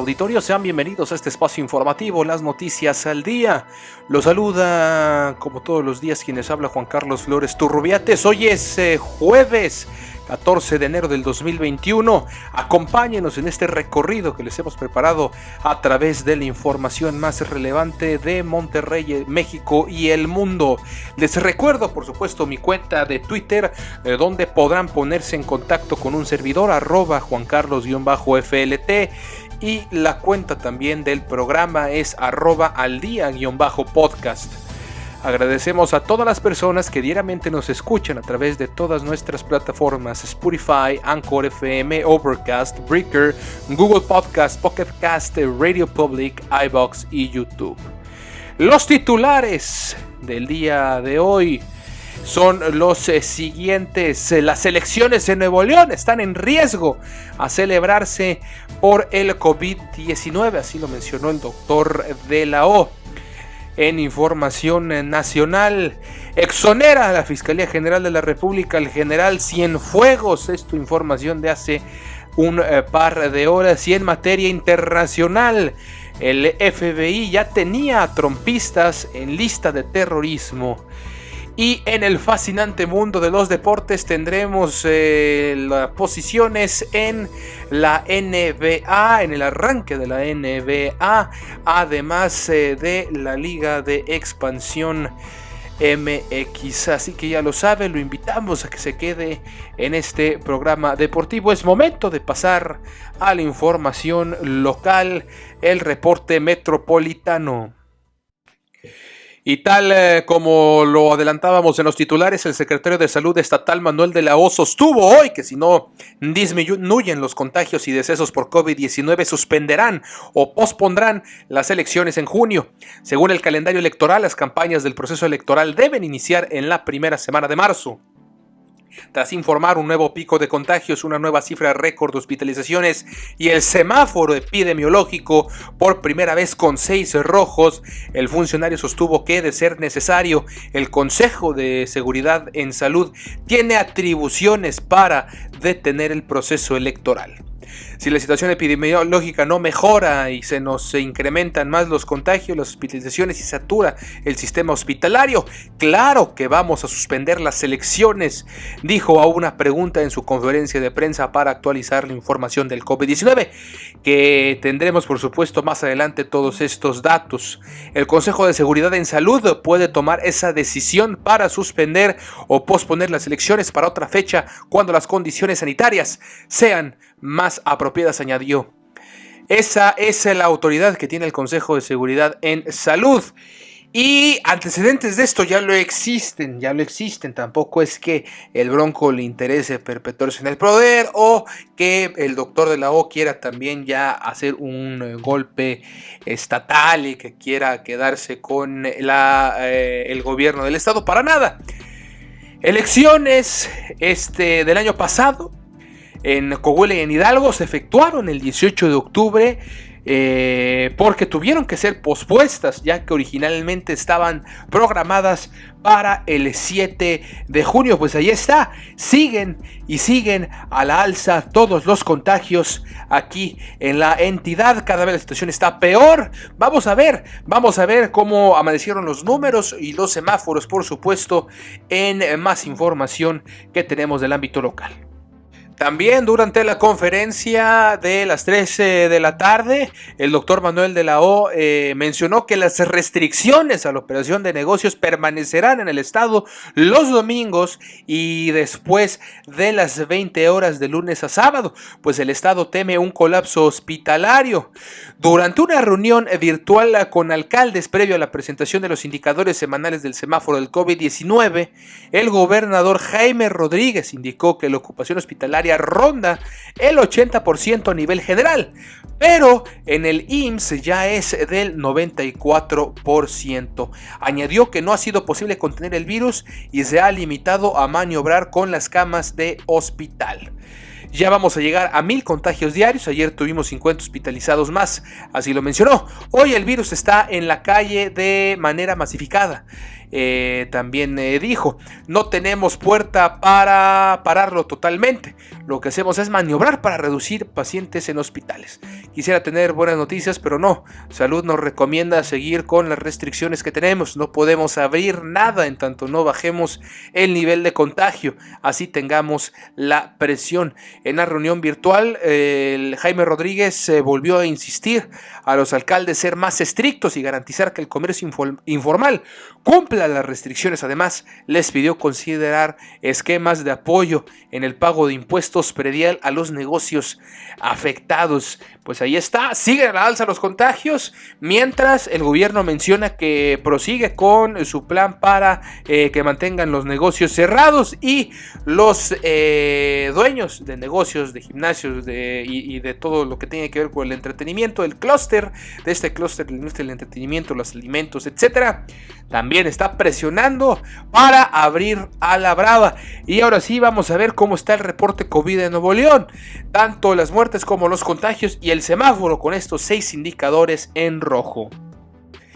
auditorio, sean bienvenidos a este espacio informativo, las noticias al día. Los saluda, como todos los días, quienes habla Juan Carlos Flores Turrubiates. Hoy es jueves 14 de enero del 2021. Acompáñenos en este recorrido que les hemos preparado a través de la información más relevante de Monterrey, México y el mundo. Les recuerdo, por supuesto, mi cuenta de Twitter, donde podrán ponerse en contacto con un servidor, @juancarlos_FLT, y la cuenta también del programa es @aldia_podcast. Agradecemos a todas las personas que diariamente nos escuchan a través de todas nuestras plataformas: Spotify, Anchor FM, Overcast, Breaker, Google Podcast, Pocket Cast, Radio Public, iVoox y YouTube. Los titulares del día de hoy son los siguientes. Las elecciones en Nuevo León están en riesgo a celebrarse por el COVID-19, así lo mencionó el doctor de la O. En información nacional, exonera a la Fiscalía General de la República al general Cienfuegos. Esto información de hace un par de horas. Y en materia internacional, el FBI ya tenía a trumpistas en lista de terrorismo. Y en el fascinante mundo de los deportes tendremos las posiciones en la NBA, en el arranque de la NBA, además de la Liga de Expansión MX. Así que ya lo sabe, lo invitamos a que se quede en este programa deportivo. Es momento de pasar a la información local, el reporte metropolitano. Y tal como lo adelantábamos en los titulares, el secretario de Salud estatal, Manuel de la O, sostuvo hoy que si no disminuyen los contagios y decesos por COVID-19, suspenderán o pospondrán las elecciones en junio. Según el calendario electoral, las campañas del proceso electoral deben iniciar en la primera semana de marzo. Tras informar un nuevo pico de contagios, una nueva cifra récord de hospitalizaciones y el semáforo epidemiológico por primera vez con 6 rojos, el funcionario sostuvo que, de ser necesario, el Consejo de Seguridad en Salud tiene atribuciones para detener el proceso electoral. Si la situación epidemiológica no mejora y se nos incrementan más los contagios, las hospitalizaciones y satura el sistema hospitalario, claro que vamos a suspender las elecciones, dijo a una pregunta en su conferencia de prensa para actualizar la información del COVID-19, que tendremos por supuesto más adelante todos estos datos. El Consejo de Seguridad en Salud puede tomar esa decisión para suspender o posponer las elecciones para otra fecha cuando las condiciones sanitarias sean más apropiadas, añadió. Esa es la autoridad que tiene el Consejo de Seguridad en Salud. Y antecedentes de esto ya lo existen. Tampoco es que el Bronco le interese perpetuarse en el poder o que el doctor de la O quiera también ya hacer un golpe estatal y que quiera quedarse con el gobierno del estado. Para nada. Elecciones del año pasado en Coahuila y en Hidalgo se efectuaron el 18 de octubre porque tuvieron que ser pospuestas, ya que originalmente estaban programadas para el 7 de junio. Pues ahí está, siguen a la alza todos los contagios aquí en la entidad. Cada vez la situación está peor. Vamos a ver cómo amanecieron los números y los semáforos, por supuesto, en más información que tenemos del ámbito local. También durante la conferencia de las 13 de la tarde, el doctor Manuel de la O mencionó que las restricciones a la operación de negocios permanecerán en el estado los domingos y después de las 20 horas de lunes a sábado, pues el estado teme un colapso hospitalario. Durante una reunión virtual con alcaldes previo a la presentación de los indicadores semanales del semáforo del COVID-19, el gobernador Jaime Rodríguez indicó que la ocupación hospitalaria ronda el 80% a nivel general, pero en el IMSS ya es del 94%. Añadió que no ha sido posible contener el virus y se ha limitado a maniobrar con las camas de hospital. Ya vamos a llegar a 1000 contagios diarios. Ayer tuvimos 50 hospitalizados más, así lo mencionó. Hoy el virus está en la calle de manera masificada. También dijo, no tenemos puerta para pararlo totalmente. Lo que hacemos es maniobrar para reducir pacientes en hospitales. Quisiera tener buenas noticias, pero no. Salud nos recomienda seguir con las restricciones que tenemos. No podemos abrir nada en tanto no bajemos el nivel de contagio. Así tengamos la presión. En la reunión virtual, Jaime Rodríguez volvió a insistir a los alcaldes ser más estrictos y garantizar que el comercio informal cumpla las restricciones. Además, les pidió considerar esquemas de apoyo en el pago de impuestos predial a los negocios afectados. Pues ahí está, siguen a la alza los contagios, mientras el gobierno menciona que prosigue con su plan para que mantengan los negocios cerrados y los dueños de negocios, de gimnasios y de todo lo que tiene que ver con el entretenimiento, el clúster, de este clúster de la industria del entretenimiento, los alimentos, etcétera, también está presionando para abrir a la brava. Y ahora sí vamos a ver cómo está el reporte COVID de Nuevo León, tanto las muertes como los contagios y el semáforo con estos 6 indicadores en rojo.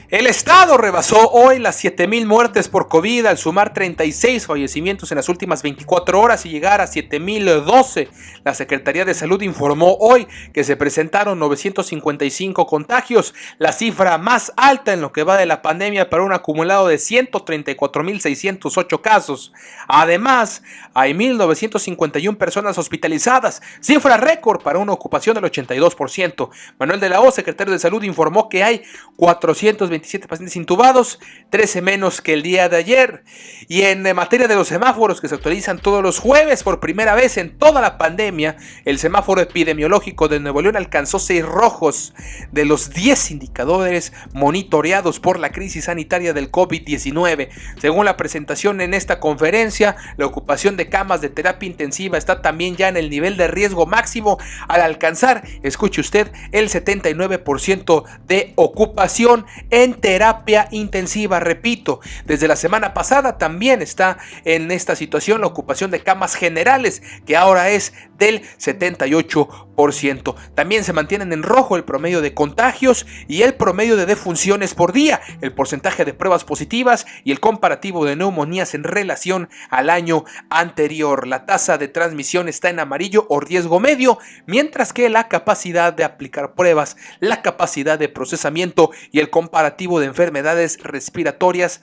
El estado rebasó hoy las 7,000 muertes por COVID al sumar 36 fallecimientos en las últimas 24 horas y llegar a 7,012. La Secretaría de Salud informó hoy que se presentaron 955 contagios, la cifra más alta en lo que va de la pandemia para un acumulado de 134,608 casos. Además, hay 1,951 personas hospitalizadas, cifra récord para una ocupación del 82%. Manuel de la O, secretario de Salud, informó que hay 427 pacientes intubados, 13 menos que el día de ayer. Y en materia de los semáforos que se actualizan todos los jueves, por primera vez en toda la pandemia, el semáforo epidemiológico de Nuevo León alcanzó 6 rojos de los 10 indicadores monitoreados por la crisis sanitaria del COVID-19. Según la presentación en esta conferencia, la ocupación de camas de terapia intensiva está también ya en el nivel de riesgo máximo al alcanzar, escuche usted, el 79% de ocupación en terapia intensiva. Repito, desde la semana pasada también está en esta situación la ocupación de camas generales, que ahora es del 78%. También se mantienen en rojo el promedio de contagios y el promedio de defunciones por día, el porcentaje de pruebas positivas y el comparativo de neumonías en relación al año anterior. La tasa de transmisión está en amarillo o riesgo medio, mientras que la capacidad de aplicar pruebas, la capacidad de procesamiento y el comparativo de enfermedades respiratorias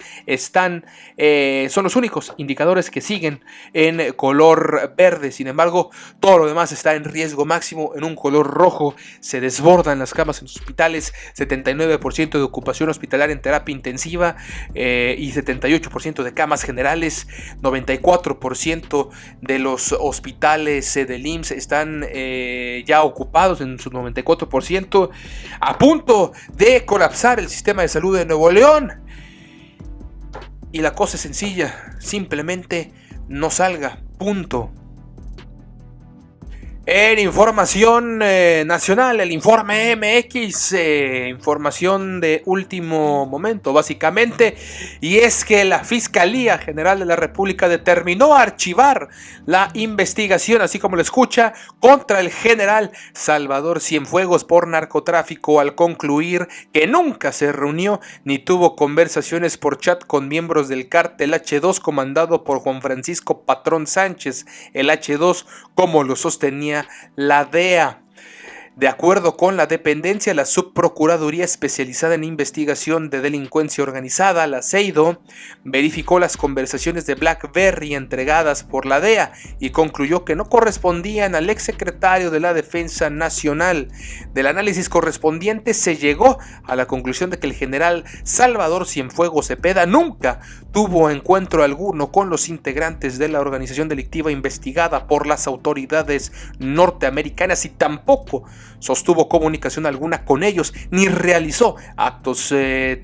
son los únicos indicadores que siguen en color verde. Sin embargo, todo lo demás está en riesgo máximo en un color rojo. Se desbordan las camas en los hospitales, 79% de ocupación hospitalaria en terapia intensiva y 78% de camas generales. 94% de los hospitales del IMSS están ya ocupados en su 94%, a punto de colapsar el sistema de salud de Nuevo León. Y la cosa es sencilla, simplemente no salga, punto. En información nacional, el informe MX, información de último momento básicamente, y es que la Fiscalía General de la República determinó archivar la investigación, así como lo escucha, contra el general Salvador Cienfuegos por narcotráfico, al concluir que nunca se reunió ni tuvo conversaciones por chat con miembros del cártel H2 comandado por Juan Francisco Patrón Sánchez, el H2, como lo sostenía la DEA. De acuerdo con la dependencia, la Subprocuraduría Especializada en Investigación de Delincuencia Organizada, la CEIDO, verificó las conversaciones de BlackBerry entregadas por la DEA y concluyó que no correspondían al exsecretario de la Defensa Nacional. Del análisis correspondiente se llegó a la conclusión de que el general Salvador Cienfuegos Cepeda nunca tuvo encuentro alguno con los integrantes de la organización delictiva investigada por las autoridades norteamericanas y tampoco sostuvo comunicación alguna con ellos ni realizó actos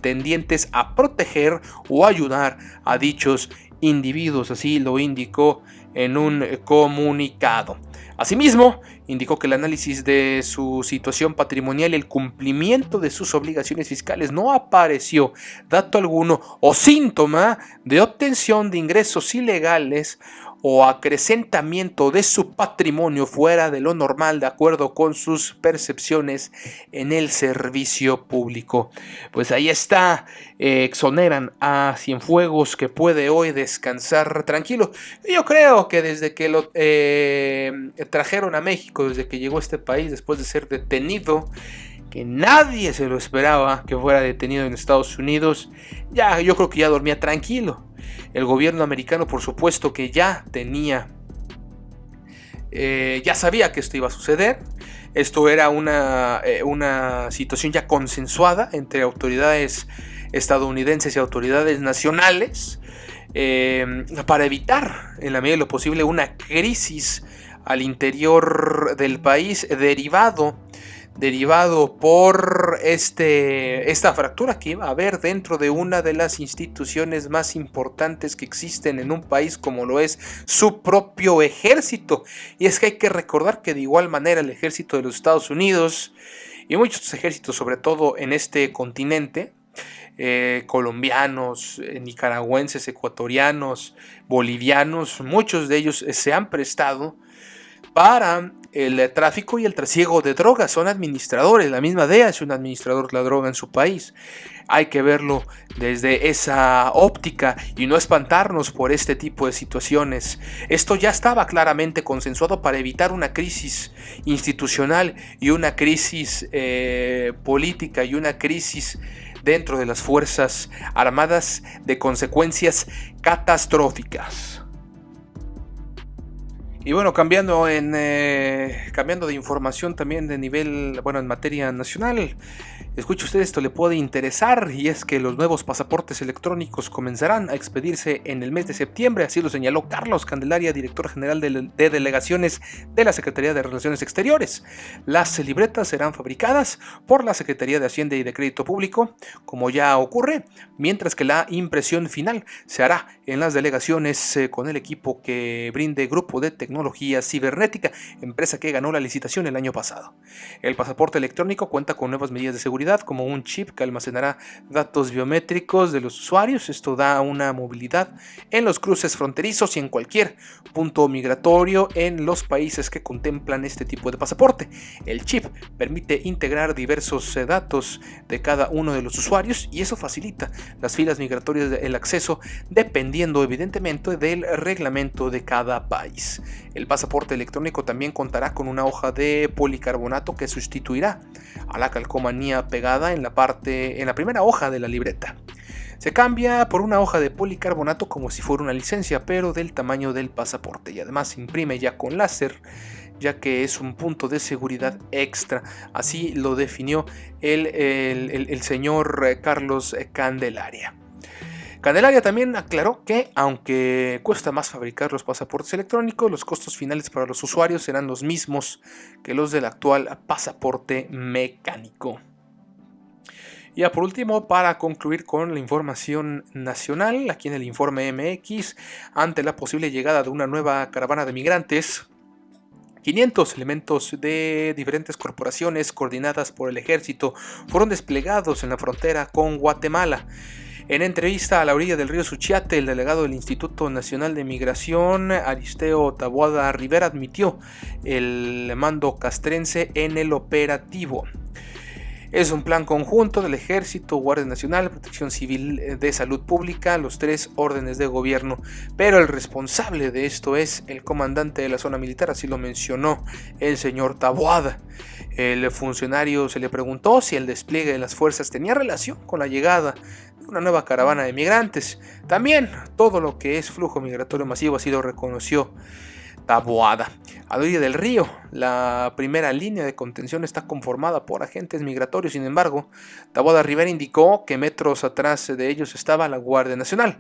tendientes a proteger o ayudar a dichos individuos, así lo indicó en un comunicado. Asimismo, indicó que el análisis de su situación patrimonial y el cumplimiento de sus obligaciones fiscales no apareció dato alguno o síntoma de obtención de ingresos ilegales o acrecentamiento de su patrimonio fuera de lo normal de acuerdo con sus percepciones en el servicio público. Pues ahí está, exoneran a Cienfuegos, que puede hoy descansar tranquilo. Yo creo que desde que lo trajeron a México, desde que llegó a este país después de ser detenido, que nadie se lo esperaba que fuera detenido en Estados Unidos, yo creo que ya dormía tranquilo. El gobierno americano, por supuesto, que ya sabía que esto iba a suceder. Esto era una situación ya consensuada entre autoridades estadounidenses y autoridades nacionales, para evitar, en la medida de lo posible, una crisis al interior del país derivado por esta fractura que iba a haber dentro de una de las instituciones más importantes que existen en un país, como lo es su propio ejército. Y es que hay que recordar que de igual manera el ejército de los Estados Unidos y muchos ejércitos, sobre todo en este continente, colombianos, nicaragüenses, ecuatorianos, bolivianos, muchos de ellos se han prestado para el tráfico y el trasiego de drogas. Son administradores. La misma DEA es un administrador de la droga en su país. Hay que verlo desde esa óptica y no espantarnos por este tipo de situaciones. Esto ya estaba claramente consensuado para evitar una crisis institucional y una crisis política y una crisis dentro de las Fuerzas Armadas de consecuencias catastróficas. Y bueno, cambiando de información también de nivel, en materia nacional, escuche usted, esto le puede interesar, y es que los nuevos pasaportes electrónicos comenzarán a expedirse en el mes de septiembre, así lo señaló Carlos Candelaria, director general de delegaciones de la Secretaría de Relaciones Exteriores. Las libretas serán fabricadas por la Secretaría de Hacienda y de Crédito Público, como ya ocurre, mientras que la impresión final se hará en las delegaciones con el equipo que brinde Grupo de Tecnología Cibernética, empresa que ganó la licitación el año pasado. El pasaporte electrónico cuenta con nuevas medidas de seguridad, como un chip que almacenará datos biométricos de los usuarios. Esto da una movilidad en los cruces fronterizos y en cualquier punto migratorio en los países que contemplan este tipo de pasaporte. El chip permite integrar diversos datos de cada uno de los usuarios, y eso facilita las filas migratorias del acceso, dependiendo evidentemente del reglamento de cada país. El pasaporte electrónico también contará con una hoja de policarbonato que sustituirá a la calcomanía pegada en la primera hoja de la libreta. Se cambia por una hoja de policarbonato como si fuera una licencia, pero del tamaño del pasaporte, y además se imprime ya con láser, ya que es un punto de seguridad extra. Así lo definió el señor Carlos Candelaria. Candelaria también aclaró que, aunque cuesta más fabricar los pasaportes electrónicos, los costos finales para los usuarios serán los mismos que los del actual pasaporte mecánico. Ya por último, para concluir con la información nacional, aquí en el Informe MX, ante la posible llegada de una nueva caravana de migrantes, 500 elementos de diferentes corporaciones coordinadas por el ejército fueron desplegados en la frontera con Guatemala. En entrevista a la orilla del río Suchiate, el delegado del Instituto Nacional de Migración, Aristeo Taboada Rivera, admitió el mando castrense en el operativo. Es un plan conjunto del Ejército, Guardia Nacional, Protección Civil, de Salud Pública, los 3 órdenes de gobierno, pero el responsable de esto es el comandante de la zona militar, así lo mencionó el señor Taboada. El funcionario se le preguntó si el despliegue de las fuerzas tenía relación con la llegada de una nueva caravana de migrantes. También todo lo que es flujo migratorio masivo, así lo reconoció Taboada. A la orilla del río, la primera línea de contención está conformada por agentes migratorios. Sin embargo, Taboada Rivera indicó que metros atrás de ellos estaba la Guardia Nacional.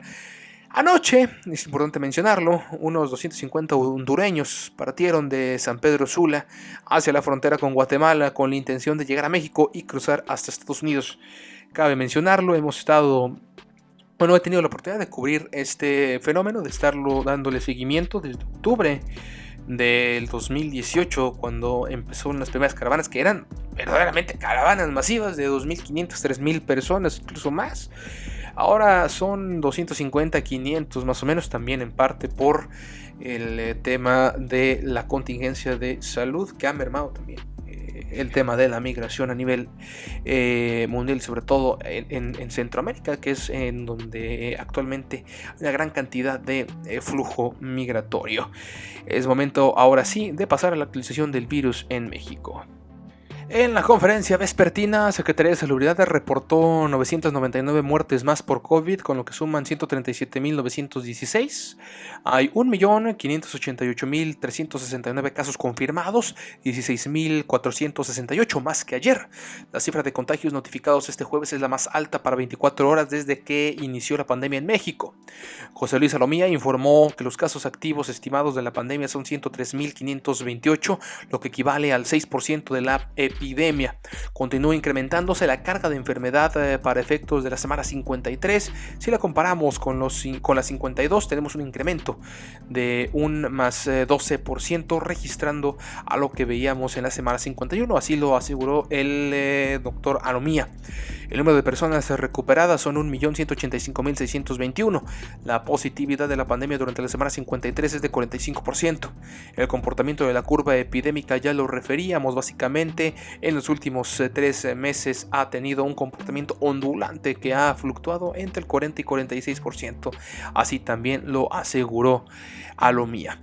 Anoche, es importante mencionarlo, unos 250 hondureños partieron de San Pedro Sula hacia la frontera con Guatemala con la intención de llegar a México y cruzar hasta Estados Unidos. Cabe mencionarlo, he tenido la oportunidad de cubrir este fenómeno, de estarlo dándole seguimiento desde octubre del 2018, cuando empezó las primeras caravanas, que eran verdaderamente caravanas masivas de 2.500, 3.000 personas, incluso más. Ahora son 250, 500 más o menos, también en parte por el tema de la contingencia de salud que ha mermado también el tema de la migración a nivel mundial, sobre todo en Centroamérica, que es en donde actualmente hay una gran cantidad de flujo migratorio. Es momento ahora sí de pasar a la actualización del virus en México. En la conferencia vespertina, Secretaría de Salubridad reportó 999 muertes más por COVID, con lo que suman 137.916. Hay 1.588.369 casos confirmados, 16.468 más que ayer. La cifra de contagios notificados este jueves es la más alta para 24 horas desde que inició la pandemia en México. José Luis Salomía informó que los casos activos estimados de la pandemia son 103.528, lo que equivale al 6% de la epidemia. Continúa incrementándose la carga de enfermedad para efectos de la semana 53. Si la comparamos con la 52, tenemos un incremento de un más 12%, registrando a lo que veíamos en la semana 51. Así lo aseguró el doctor Alomía. El número de personas recuperadas son 1.185.621. La positividad de la pandemia durante la semana 53 es de 45%. El comportamiento de la curva epidémica ya lo referíamos básicamente. En los últimos 3 meses ha tenido un comportamiento ondulante que ha fluctuado entre el 40 y 46%. Así también lo aseguró Alomía.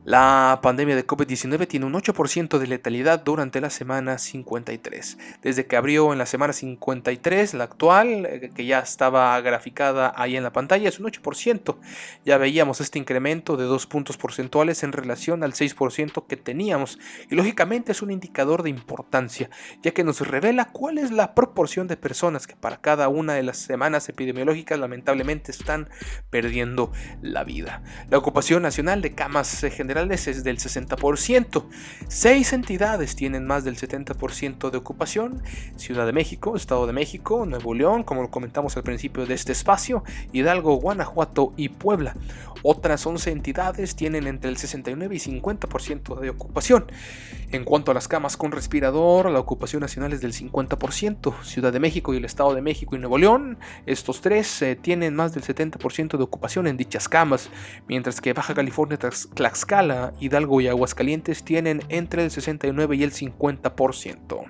La pandemia de COVID-19 tiene un 8% de letalidad durante la semana 53. Desde que abrió en la semana 53, la actual, que ya estaba graficada ahí en la pantalla, es un 8%. Ya veíamos este incremento de 2 puntos porcentuales en relación al 6% que teníamos. Y lógicamente es un indicador de importancia, ya que nos revela cuál es la proporción de personas que para cada una de las semanas epidemiológicas lamentablemente están perdiendo la vida. La ocupación nacional de camas generales es del 60%. 6 entidades tienen más del 70% de ocupación: Ciudad de México, Estado de México, Nuevo León, como lo comentamos al principio de este espacio, Hidalgo, Guanajuato y Puebla. Otras 11 entidades tienen entre el 69 y 50% de ocupación. En cuanto a las camas con respirador, la ocupación nacional es del 50%. Ciudad de México y el Estado de México y Nuevo León, estos tres tienen más del 70% de ocupación en dichas camas, mientras que Baja California, Tlaxcala, Hidalgo y Aguascalientes tienen entre el 69 y el 50%.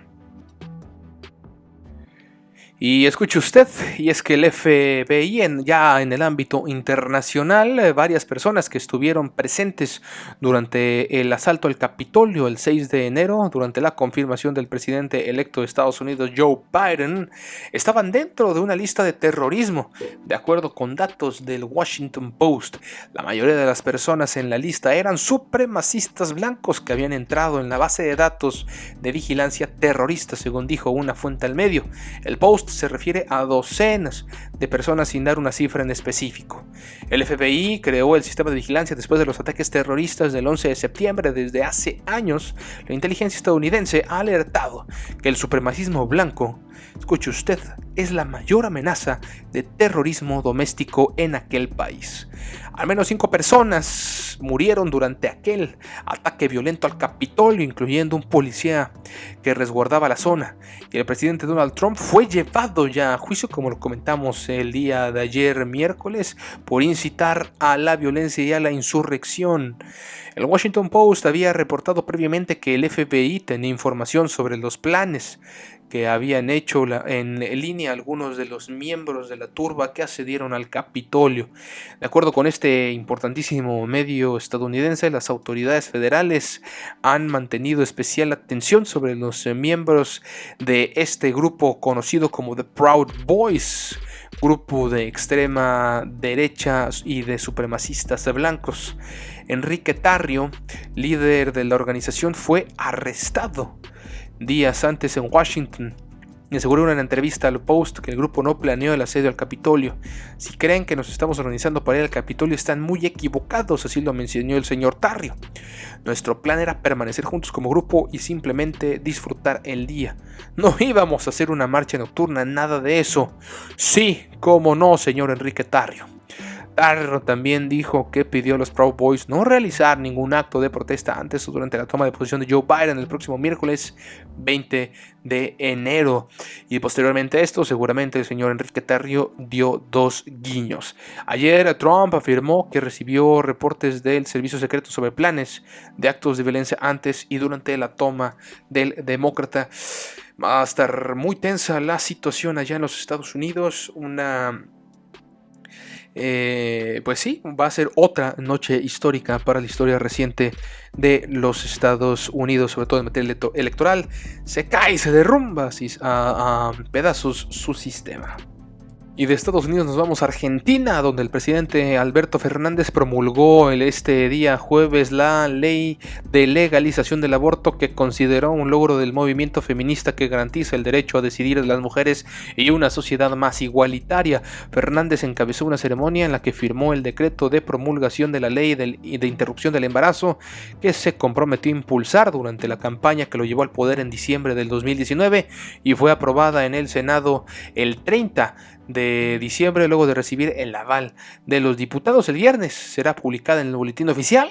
Y escuche usted, y es que el FBI ya en el ámbito internacional, varias personas que estuvieron presentes durante el asalto al Capitolio el 6 de enero, durante la confirmación del presidente electo de Estados Unidos, Joe Biden, estaban dentro de una lista de terrorismo, de acuerdo con datos del Washington Post. La mayoría de las personas en la lista eran supremacistas blancos que habían entrado en la base de datos de vigilancia terrorista, según dijo una fuente al medio. El Post se refiere a docenas de personas sin dar una cifra en específico. El FBI creó el sistema de vigilancia después de los ataques terroristas del 11 de septiembre. Desde hace años, la inteligencia estadounidense ha alertado que el supremacismo blanco, escuche usted, es la mayor amenaza de terrorismo doméstico en aquel país. Al menos 5 personas murieron durante aquel ataque violento al Capitolio, incluyendo un policía que resguardaba la zona. Y el presidente Donald Trump fue llevado ya a juicio, como lo comentamos el día de ayer miércoles, por incitar a la violencia y a la insurrección. El Washington Post había reportado previamente que el FBI tenía información sobre los planes que habían hecho en línea algunos de los miembros de la turba que accedieron al Capitolio. De acuerdo con este importantísimo medio estadounidense, las autoridades federales han mantenido especial atención sobre los miembros de este grupo conocido como The Proud Boys, grupo de extrema derecha y de supremacistas blancos. Enrique Tarrio, líder de la organización, fue arrestado días antes en Washington y aseguró en una entrevista al Post que el grupo no planeó el asedio al Capitolio. Si creen que nos estamos organizando para ir al Capitolio, están muy equivocados, así lo mencionó el señor Tarrio. Nuestro plan era permanecer juntos como grupo y simplemente disfrutar el día. No íbamos a hacer una marcha nocturna, nada de eso. Sí, cómo no, señor Enrique Tarrio. Querétaro también dijo que pidió a los Proud Boys no realizar ningún acto de protesta antes o durante la toma de posición de Joe Biden el próximo miércoles 20 de enero. Y posteriormente a esto, seguramente el señor Enrique Tarrio dio 2 guiños. Ayer Trump afirmó que recibió reportes del servicio secreto sobre planes de actos de violencia antes y durante la toma del demócrata. Va a estar muy tensa la situación allá en los Estados Unidos. Pues sí, va a ser otra noche histórica para la historia reciente de los Estados Unidos, sobre todo en materia electoral. Se cae, se derrumba a pedazos su sistema. Y de Estados Unidos nos vamos a Argentina, donde el presidente Alberto Fernández promulgó este día jueves la ley de legalización del aborto, que consideró un logro del movimiento feminista que garantiza el derecho a decidir de las mujeres y una sociedad más igualitaria. Fernández encabezó una ceremonia en la que firmó el decreto de promulgación de la ley de interrupción del embarazo, que se comprometió a impulsar durante la campaña que lo llevó al poder en diciembre del 2019 y fue aprobada en el Senado el 30 de diciembre, luego de recibir el aval de los diputados. El viernes será publicada en el boletín oficial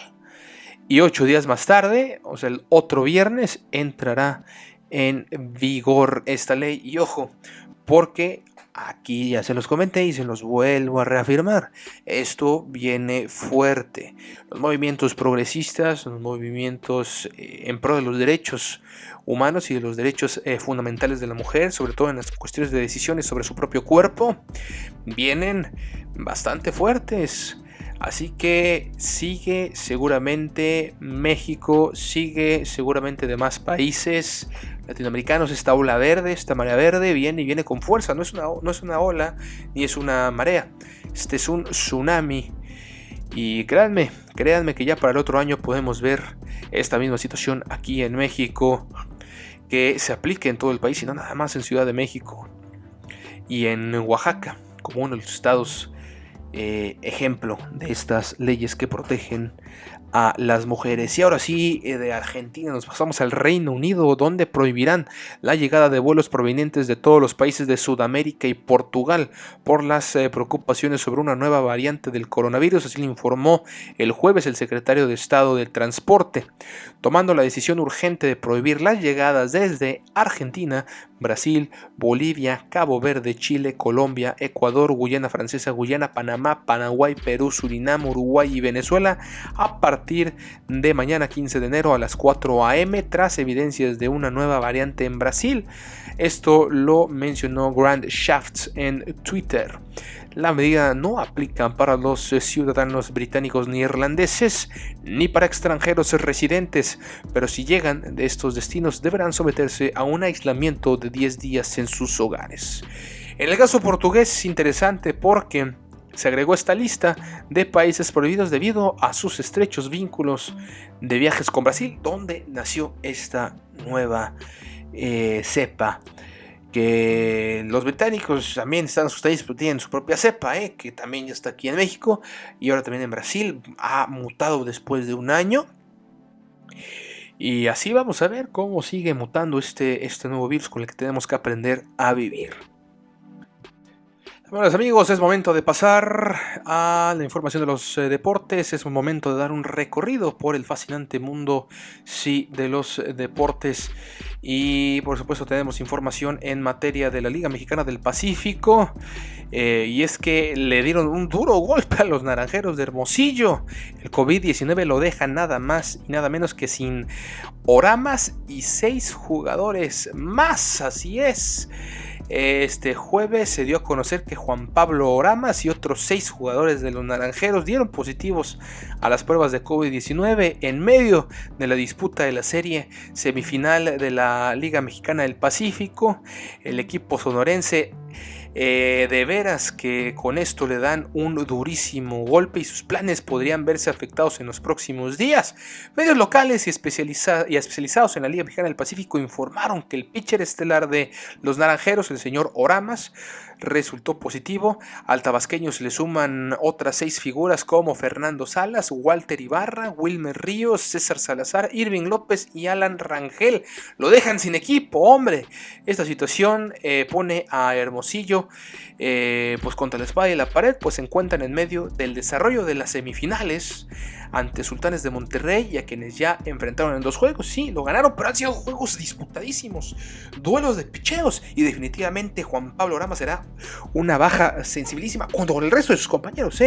y 8 días más tarde, o sea el otro viernes, entrará en vigor esta ley. Y ojo, porque aquí ya se los comenté y se los vuelvo a reafirmar, esto viene fuerte. Los movimientos progresistas, los movimientos en pro de los derechos humanos y de los derechos fundamentales de la mujer, sobre todo en las cuestiones de decisiones sobre su propio cuerpo, vienen bastante fuertes. Así que sigue seguramente México, sigue seguramente demás países latinoamericanos. Esta ola verde, esta marea verde viene con fuerza. No es una ola ni es una marea. Este es un tsunami. Y créanme que ya para el otro año podemos ver esta misma situación aquí en México, que se aplique en todo el país y no nada más en Ciudad de México y en Oaxaca, como uno de los estados ejemplo de estas leyes que protegen a las mujeres. Y ahora sí, de Argentina nos pasamos al Reino Unido, donde prohibirán la llegada de vuelos provenientes de todos los países de Sudamérica y Portugal por las preocupaciones sobre una nueva variante del coronavirus. Así lo informó el jueves el secretario de Estado del Transporte, tomando la decisión urgente de prohibir las llegadas desde Argentina, Brasil, Bolivia, Cabo Verde, Chile, Colombia, Ecuador, Guyana Francesa, Guyana, Panamá, Paraguay, Perú, Surinam, Uruguay y Venezuela a partir de mañana 15 de enero a las 4 a.m. tras evidencias de una nueva variante en Brasil. Esto lo mencionó Grant Shafts en Twitter. La medida no aplica para los ciudadanos británicos ni irlandeses, ni para extranjeros residentes, pero si llegan de estos destinos deberán someterse a un aislamiento de 10 días en sus hogares. En el caso portugués es interesante porque se agregó esta lista de países prohibidos debido a sus estrechos vínculos de viajes con Brasil, donde nació esta nueva cepa. Que los británicos también están asustados, pero tienen su propia cepa, que también ya está aquí en México y ahora también en Brasil. Ha mutado después de un año. Y así vamos a ver cómo sigue mutando este nuevo virus con el que tenemos que aprender a vivir. Bueno, amigos, es momento de pasar a la información de los deportes. Es un momento de dar un recorrido por el fascinante mundo de los deportes. Y por supuesto tenemos información en materia de la Liga Mexicana del Pacífico. Y es que le dieron un duro golpe a los Naranjeros de Hermosillo. El COVID-19 lo deja nada más y nada menos que sin Oramas y 6 jugadores más. Así es. Este jueves se dio a conocer que Juan Pablo Oramas y otros 6 jugadores de los Naranjeros dieron positivos a las pruebas de COVID-19 en medio de la disputa de la serie semifinal de la Liga Mexicana del Pacífico. El equipo sonorense de veras que con esto le dan un durísimo golpe y sus planes podrían verse afectados en los próximos días. Medios locales y especializados en la Liga Mexicana del Pacífico informaron que el pitcher estelar de los Naranjeros, el señor Oramas, resultó positivo. Al tabasqueño se le suman otras 6 figuras como Fernando Salas, Walter Ibarra, Wilmer Ríos, César Salazar, Irving López y Alan Rangel. Lo dejan sin equipo, hombre. Esta situación pone a Hermosillo torneo, pues contra la espada y la pared, pues se encuentran en medio del desarrollo de las semifinales ante Sultanes de Monterrey, y a quienes ya enfrentaron en 2 juegos. Sí, lo ganaron, pero han sido juegos disputadísimos, duelos de picheos, y definitivamente Juan Pablo Rama será una baja sensibilísima junto con el resto de sus compañeros.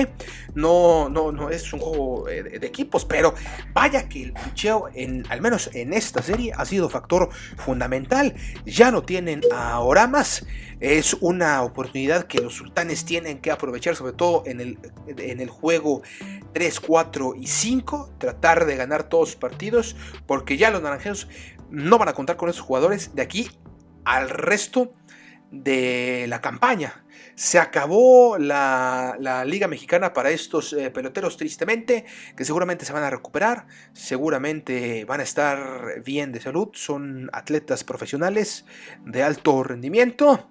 No es un juego de equipos, pero vaya que el picheo, al menos en esta serie, ha sido factor fundamental. Ya no tienen a Oramas. Es una oportunidad que los Sultanes tienen que aprovechar, sobre todo en el juego 3, 4 y 5, tratar de ganar todos sus partidos, porque ya los naranjeros no van a contar con esos jugadores de aquí al resto de la campaña. Se acabó la Liga Mexicana para estos peloteros, tristemente, que seguramente se van a recuperar, seguramente van a estar bien de salud, son atletas profesionales de alto rendimiento.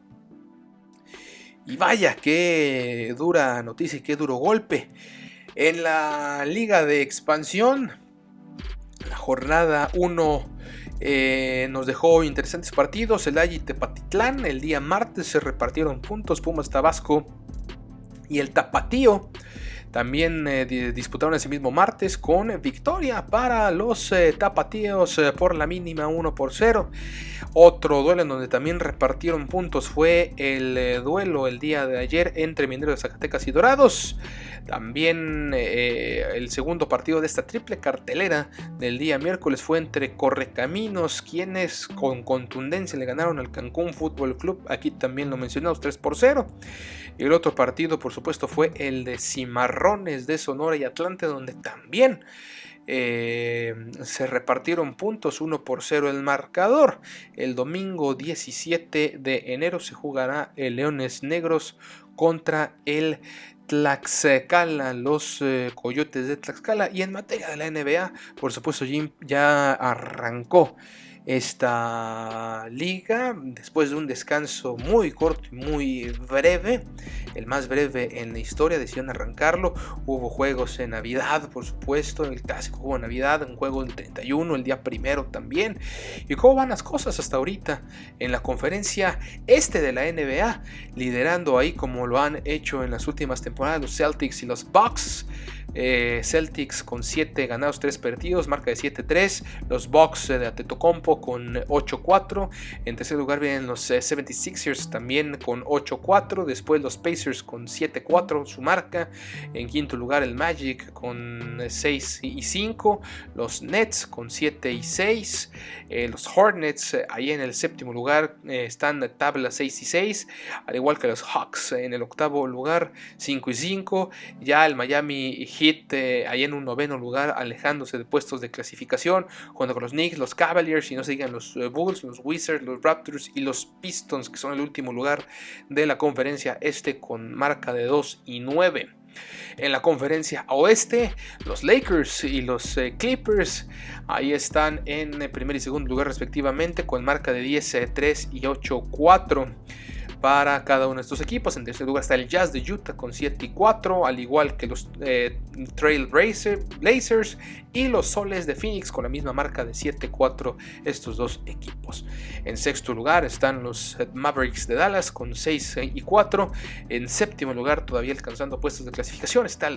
Y vaya, qué dura noticia y qué duro golpe. En la Liga de Expansión, la jornada 1 nos dejó interesantes partidos. Celaya y Tepatitlán, el día martes se repartieron puntos. Pumas Tabasco y el Tapatío también disputaron ese mismo martes, con victoria para los tapatíos por la mínima 1-0. Otro duelo en donde también repartieron puntos fue el duelo el día de ayer entre Mineros de Zacatecas y Dorados. También el segundo partido de esta triple cartelera del día miércoles fue entre Correcaminos, quienes con contundencia le ganaron al Cancún Fútbol Club. Aquí también lo mencionamos, 3-0. Y el otro partido, por supuesto, fue el de Cimarrones de Sonora y Atlante, donde también se repartieron puntos, 1-0 el marcador. El domingo 17 de enero se jugará el Leones Negros contra el Tlaxcala, los Coyotes de Tlaxcala. Y en materia de la NBA, por supuesto, Jim, ya arrancó esta liga después de un descanso muy corto y muy breve, el más breve en la historia. Decidieron arrancarlo. Hubo juegos en Navidad, por supuesto, el clásico juego de Navidad, un juego del 31, el día primero también. ¿Y cómo van las cosas hasta ahorita en la conferencia este de la NBA? Liderando ahí, como lo han hecho en las últimas temporadas, los Celtics y los Bucks. Celtics con 7 ganados, 3 perdidos, marca de 7-3. Los Bucks de Antetokounmpo con 8-4. En tercer lugar vienen los 76ers también con 8-4. Después los Pacers con 7-4, su marca. En quinto lugar el Magic con 6-5. Los Nets con 7-6. Los Hornets ahí en el séptimo lugar están tabla 6-6. Al igual que los Hawks en el octavo lugar, 5-5. Ya el Miami Heat ahí en un noveno lugar, alejándose de puestos de clasificación, junto con los Knicks, los Cavaliers, y no se digan los Bulls, los Wizards, los Raptors y los Pistons, que son el último lugar de la conferencia este con marca de 2-9. En la conferencia oeste, los Lakers y los Clippers ahí están en primer y segundo lugar respectivamente, con marca de 10-3 y 8-4 para cada uno de estos equipos. En tercer lugar está el Jazz de Utah con 7-4, al igual que los Trail Blazers y los Soles de Phoenix con la misma marca de 7-4, estos dos equipos. En sexto lugar están los Mavericks de Dallas con 6-4. En séptimo lugar, todavía alcanzando puestos de clasificación, está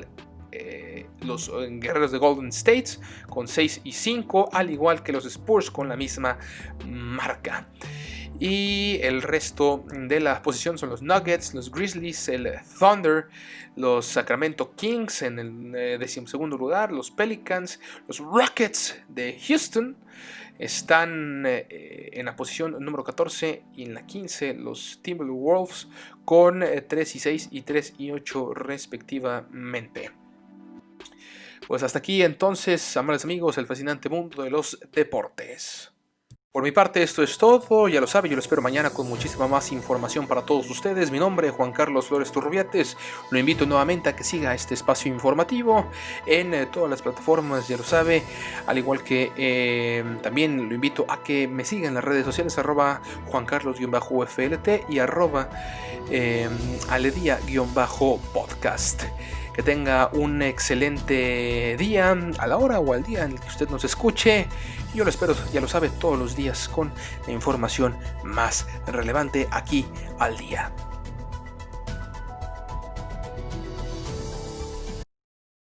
los Guerreros de Golden State con 6-5, al igual que los Spurs con la misma marca. Y el resto de la posición son los Nuggets, los Grizzlies, el Thunder, los Sacramento Kings en el 12º lugar, los Pelicans, los Rockets de Houston están en la posición número 14, y en la 15 los Timberwolves con 3-6 y 3-8 respectivamente. Pues hasta aquí entonces, amables amigos, el fascinante mundo de los deportes. Por mi parte esto es todo, ya lo sabe, yo lo espero mañana con muchísima más información para todos ustedes. Mi nombre es Juan Carlos Flores Turrubiates, lo invito nuevamente a que siga este espacio informativo en todas las plataformas, ya lo sabe, al igual que también lo invito a que me siga en las redes sociales, @JuanCarlos_FLT y @Aledia_podcast. Que tenga un excelente día, a la hora o al día en el que usted nos escuche. Yo lo espero, ya lo sabe, todos los días con la información más relevante aquí al día.